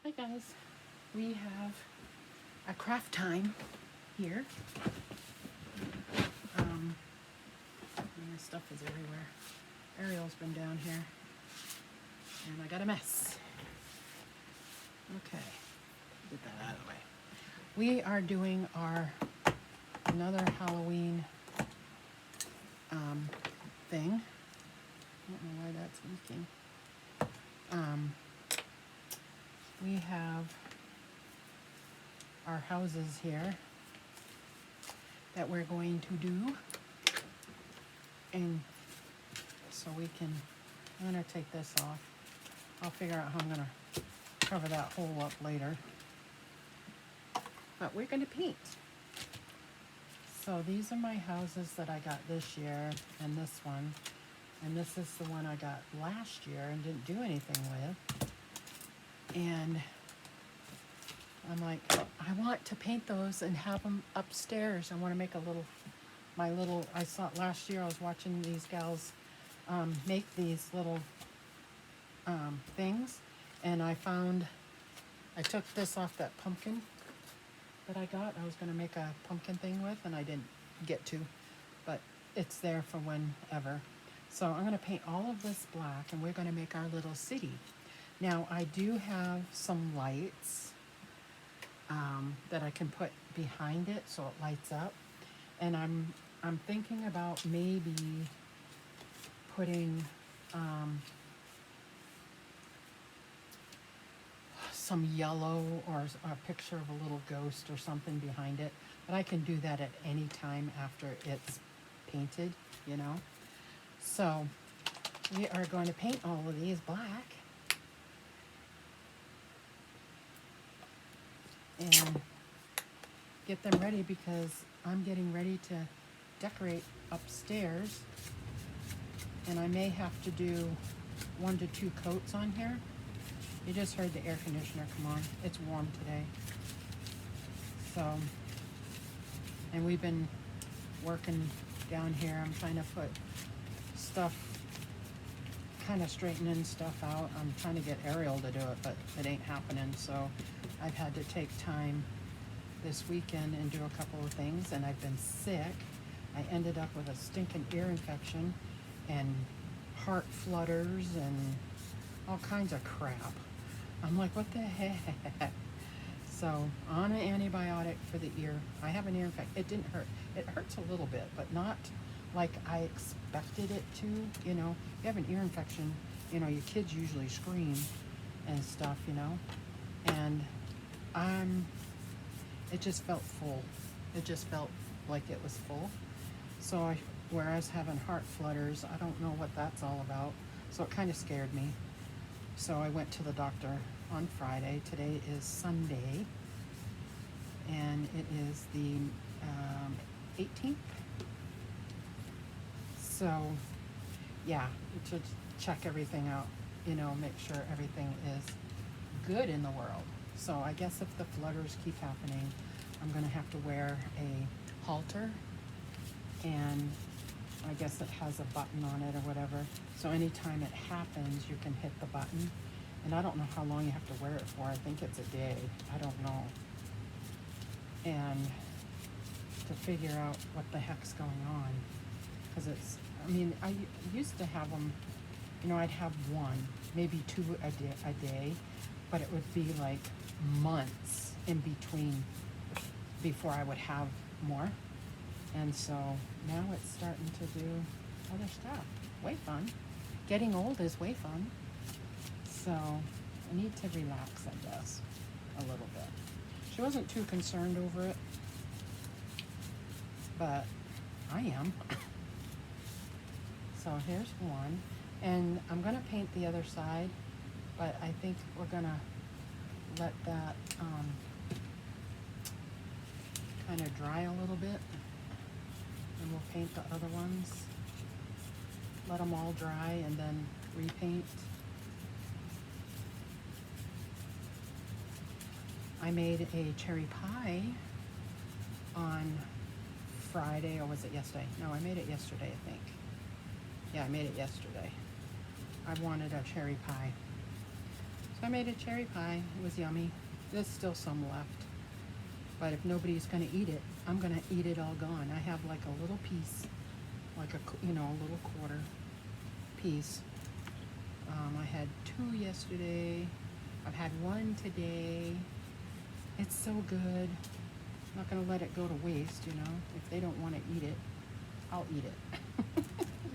Hi guys, we have a craft time here. Stuff is everywhere. Ariel's been down here and I got a mess. Okay, get that out of the way. We are doing another Halloween thing. I don't know why that's leaking. We have our houses here that we're going to do, and so I'm going to take this off. I'll figure out how I'm going to cover that hole up later, but we're going to paint. So these are my houses that I got this year, and this one, and this is the one I got last year and didn't do anything with. And I'm like, I want to paint those and have them upstairs. I want to make I saw it last year. I was watching these gals make these little things, and I took this off that pumpkin that I got. I was going to make a pumpkin thing with, and I didn't get to, but it's there for whenever. So I'm going to paint all of this black, and we're going to make our little city. Now, I do have some lights that I can put behind it so it lights up. And I'm thinking about maybe putting some yellow or a picture of a little ghost or something behind it. But I can do that at any time after it's painted, you know. So we are going to paint all of these black. And get them ready because I'm getting ready to decorate upstairs, and I may have to do 1 to 2 coats on here. You just heard the air conditioner come on. It's warm today. So, and we've been working down here. I'm trying to put stuff, kind of straightening stuff out. I'm trying to get Ariel to do it, but it ain't happening. So I've had to take time this weekend and do a couple of things, and I've been sick. I ended up with a stinking ear infection and heart flutters and all kinds of crap. I'm like, what the heck? So on an antibiotic for the ear. I have an ear infection. It didn't hurt. It hurts a little bit, but not like I expected it to. You know, you have an ear infection, you know, your kids usually scream and stuff, you know. And it just felt full. It just felt like it was full. So whereas having heart flutters, I don't know what that's all about. So it kind of scared me. So I went to the doctor on Friday. Today is Sunday, and it is the 18th. So yeah, to check everything out, you know, make sure everything is good in the world. So I guess if the flutters keep happening, I'm going to have to wear a halter, and I guess it has a button on it or whatever. So anytime it happens, you can hit the button. And I don't know how long you have to wear it for. I think it's a day. I don't know. And to figure out what the heck's going on. Because I used to have them, you know, I'd have 1, maybe 2 a day, but it would be like months in between before I would have more. And so now it's starting to do other stuff. Way fun. Getting old is way fun. So I need to relax, I guess, a little bit. She wasn't too concerned over it, but I am. So here's one. And I'm going to paint the other side, but I think we're going to let that kind of dry a little bit. And we'll paint the other ones. Let them all dry and then repaint. I made a cherry pie on Friday, or was it yesterday? No, I made it yesterday, I think. Yeah, I made it yesterday. I wanted a cherry pie. So I made a cherry pie. It was yummy. There's still some left. But if nobody's going to eat it, I'm going to eat it all gone. I have like a little piece, like a little quarter piece. I had 2 yesterday. I've had 1 today. It's so good. I'm not going to let it go to waste, you know. If they don't want to eat it, I'll eat it,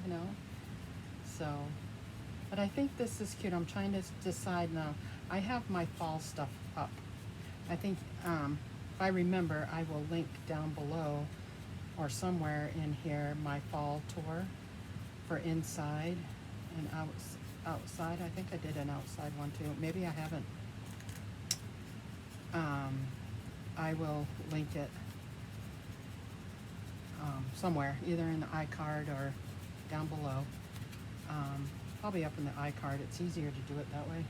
you know. So, but I think this is cute. I'm trying to decide now. I have my fall stuff up. I think, if I remember, I will link down below or somewhere in here my fall tour for inside and outside. I think I did an outside one too. Maybe I haven't. I will link it somewhere, either in the iCard or down below. Probably up in the iCard. It's easier to do it that way.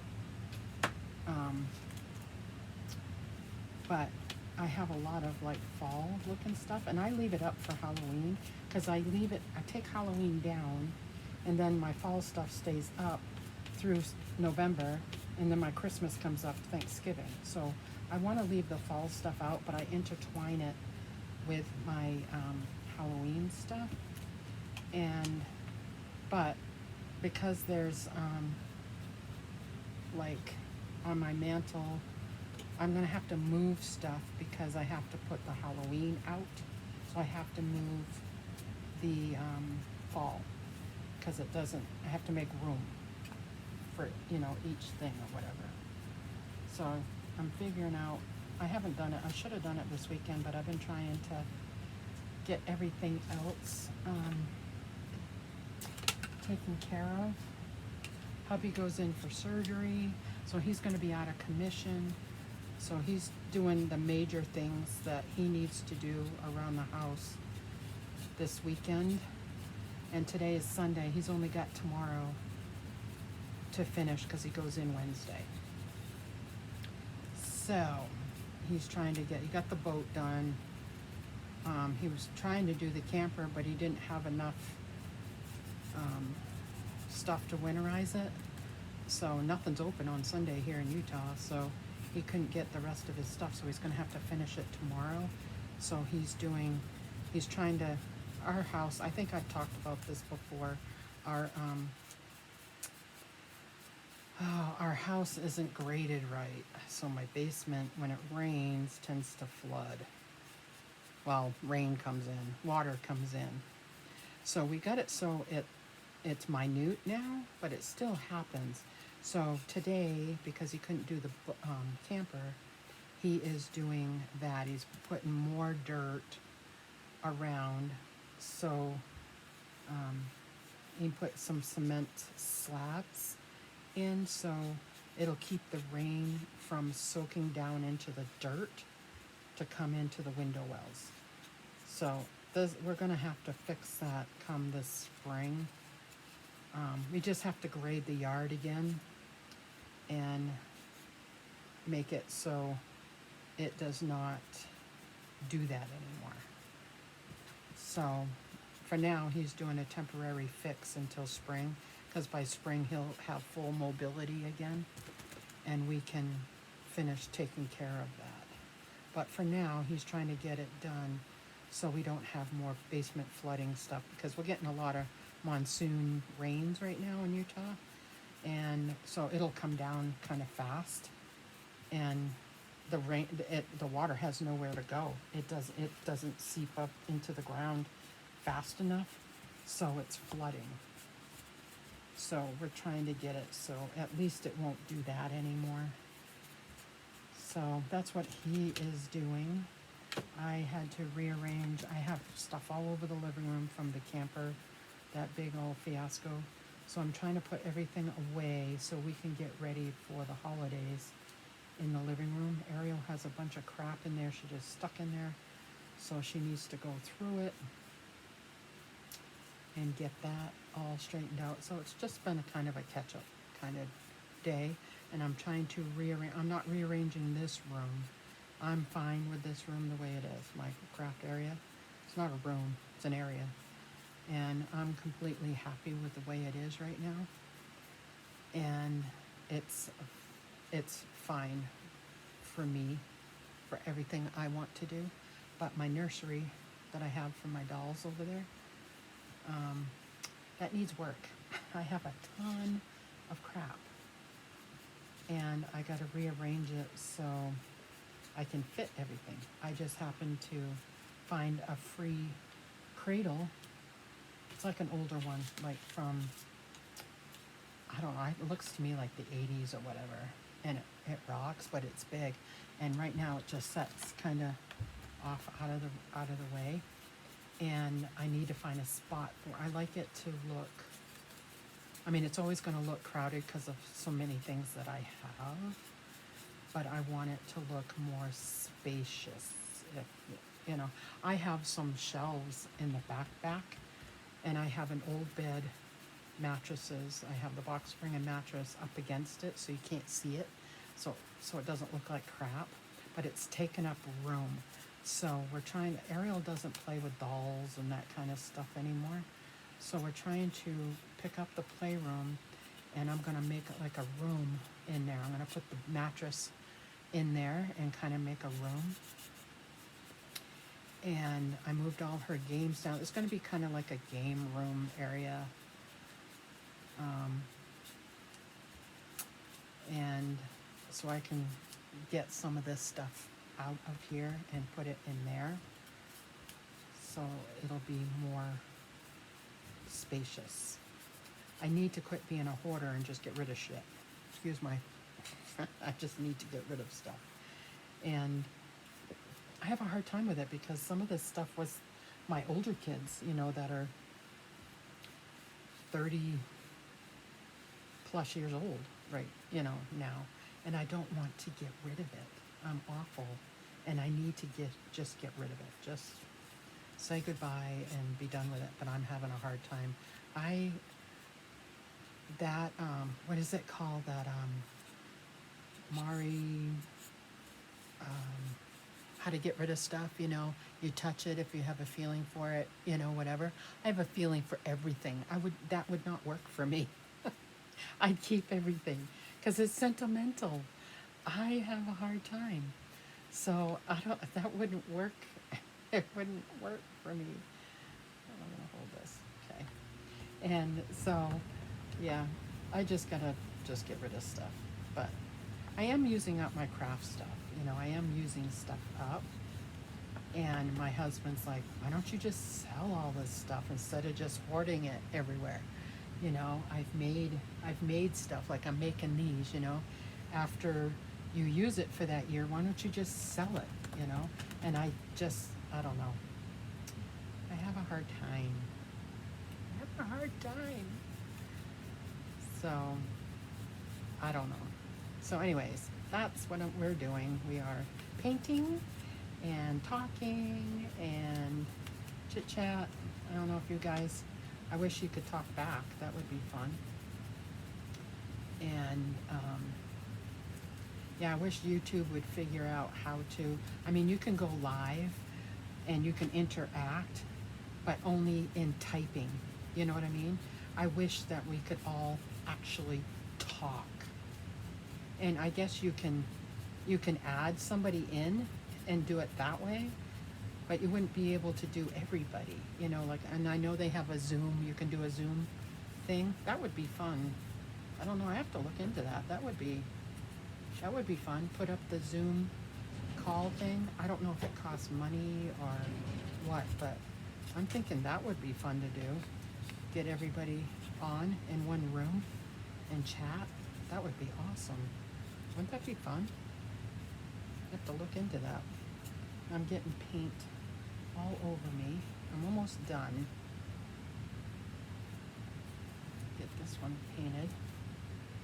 But I have a lot of like fall looking stuff, and I leave it up for Halloween because I take Halloween down, and then my fall stuff stays up through November, and then my Christmas comes up Thanksgiving. So I want to leave the fall stuff out, but I intertwine it with my Halloween stuff. But because there's like on my mantle, I'm going to have to move stuff because I have to put the Halloween out. So I have to move the fall because I have to make room for, each thing or whatever. So I'm figuring out, I haven't done it. I should have done it this weekend, but I've been trying to get everything else taken care of. Hubby goes in for surgery, so he's going to be out of commission. So he's doing the major things that he needs to do around the house this weekend. And today is Sunday. He's only got tomorrow to finish because he goes in Wednesday. So he's trying to he got the boat done. He was trying to do the camper, but he didn't have enough stuff to winterize it. So nothing's open on Sunday here in Utah. So he couldn't get the rest of his stuff, so he's going to have to finish it tomorrow. So he's trying to, our house, I think I've talked about this before, our house isn't graded right. So my basement, when it rains, tends to flood. Well, rain comes in, water comes in. So we got it so it's minute now, but it still happens. So today, because he couldn't do the camper, he is doing that. He's putting more dirt around. So he put some cement slabs in, so it'll keep the rain from soaking down into the dirt to come into the window wells. So we're going to have to fix that come this spring. We just have to grade the yard again and make it so it does not do that anymore. So for now, he's doing a temporary fix until spring, because by spring he'll have full mobility again and we can finish taking care of that. But for now, he's trying to get it done so we don't have more basement flooding stuff, because we're getting a lot of monsoon rains right now in Utah. And so it'll come down kind of fast, and the water has nowhere to go. It doesn't seep up into the ground fast enough, so it's flooding. So we're trying to get it so at least it won't do that anymore. So that's what he is doing. I had to rearrange. I have stuff all over the living room from the camper, that big old fiasco. So I'm trying to put everything away so we can get ready for the holidays in the living room. Ariel has a bunch of crap in there. She just stuck in there. So she needs to go through it and get that all straightened out. So it's just been a kind of a catch-up kind of day. And I'm trying to rearrange. I'm not rearranging this room. I'm fine with this room the way it is, my craft area. It's not a room, it's an area. And I'm completely happy with the way it is right now. And it's it's fine for me, for everything I want to do. But my nursery that I have for my dolls over there, that needs work. I have a ton of crap, and I got to rearrange it so I can fit everything. I just happened to find a free cradle. It's like an older one, like from, I don't know, it looks to me like the 80s or whatever, and it rocks, but it's big. And right now it just sets kind of off out of the way, and I need to find a spot for. I like it to look. I mean, it's always going to look crowded because of so many things that I have, but I want it to look more spacious. If, you know, I have some shelves in the back, and I have an old bed, mattresses. I have the box spring and mattress up against it so you can't see it, so it doesn't look like crap, but it's taken up room. So we're trying. Ariel doesn't play with dolls and that kind of stuff anymore, so we're trying to pick up the playroom, and I'm gonna make it like a room in there. I'm gonna put the mattress in there and kind of make a room. And I moved all her games down. It's gonna be kind of like a game room area. And so I can get some of this stuff out of here and put it in there, so it'll be more spacious. I need to quit being a hoarder and just get rid of shit. Excuse my I just need to get rid of stuff, and I have a hard time with it because some of this stuff was my older kids, you know, that are 30 plus years old, right, you know, now, and I don't want to get rid of it. I'm awful, and I need to just get rid of it. Just say goodbye and be done with it. But I'm having a hard time. What is it called? That Mari, how to get rid of stuff. You know, you touch it if you have a feeling for it. You know, whatever. I have a feeling for everything. That would not work for me. I'd keep everything because it's sentimental. I have a hard time. So that wouldn't work. It wouldn't work for me. I'm gonna hold this, okay. And so, yeah, I just gotta get rid of stuff. But I am using up my craft stuff. You know, I am using stuff up. And my husband's like, why don't you just sell all this stuff instead of just hoarding it everywhere? You know, I've made stuff, like I'm making these, you know, after you use it for that year, why don't you just sell it, you know? And I don't know. I have a hard time. So, I don't know. So anyways, that's what we're doing. We are painting and talking and chit chat. I don't know if you guys, I wish you could talk back. That would be fun. And, yeah, I wish YouTube would figure out how to, I mean, you can go live and you can interact, but only in typing. You know what I mean? I wish that we could all actually talk. And I guess you can add somebody in and do it that way, but you wouldn't be able to do everybody, you know, like, and I know they have a Zoom, you can do a Zoom thing. That would be fun. I don't know, I have to look into that. That would be fun. Put up the Zoom call thing. I don't know if it costs money or what, but I'm thinking that would be fun to do. Get everybody on in one room and chat. That would be awesome. Wouldn't that be fun? I have to look into that. I'm getting paint all over me. I'm almost done. Get this one painted.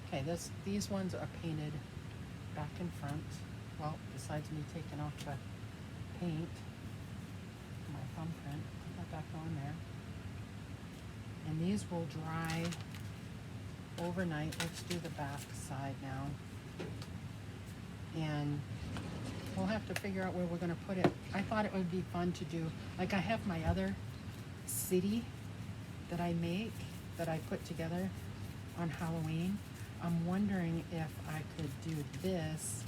Okay, these ones are painted back and front. Well, besides me taking off the paint, my thumbprint, put that back on there. And these will dry overnight. Let's do the back side now. And we'll have to figure out where we're going to put it. I thought it would be fun to do, like I have my other city that I make, that I put together on Halloween. I'm wondering if I could do this,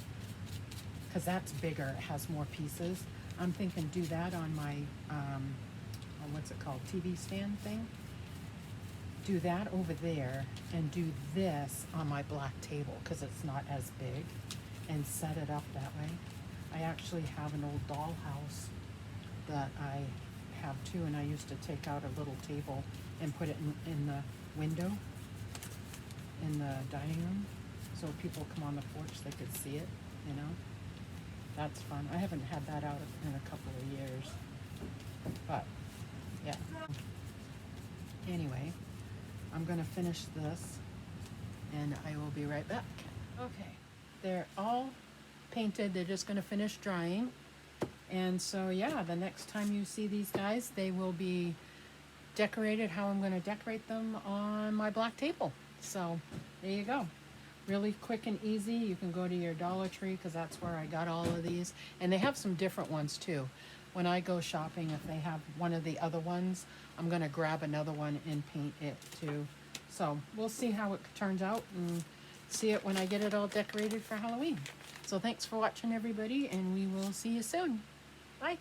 because that's bigger, it has more pieces. I'm thinking do that on my, what's it called, TV stand thing. Do that over there and do this on my black table because it's not as big, and set it up that way. I actually have an old dollhouse that I have too, and I used to take out a little table and put it in the window in the dining room, so if people come on the porch they could see it, you know. That's fun. I haven't had that out in a couple of years, but yeah. Anyway, I'm gonna finish this and I will be right back. Okay, they're all painted. They're just gonna finish drying. And so yeah, the next time you see these guys, they will be decorated how I'm gonna decorate them on my black table. So there you go. Really quick and easy. You can go to your Dollar Tree because that's where I got all of these. And they have some different ones too. When I go shopping, if they have one of the other ones, I'm gonna grab another one and paint it too. So we'll see how it turns out and see it when I get it all decorated for Halloween. So thanks for watching everybody, and we will see you soon. Bye.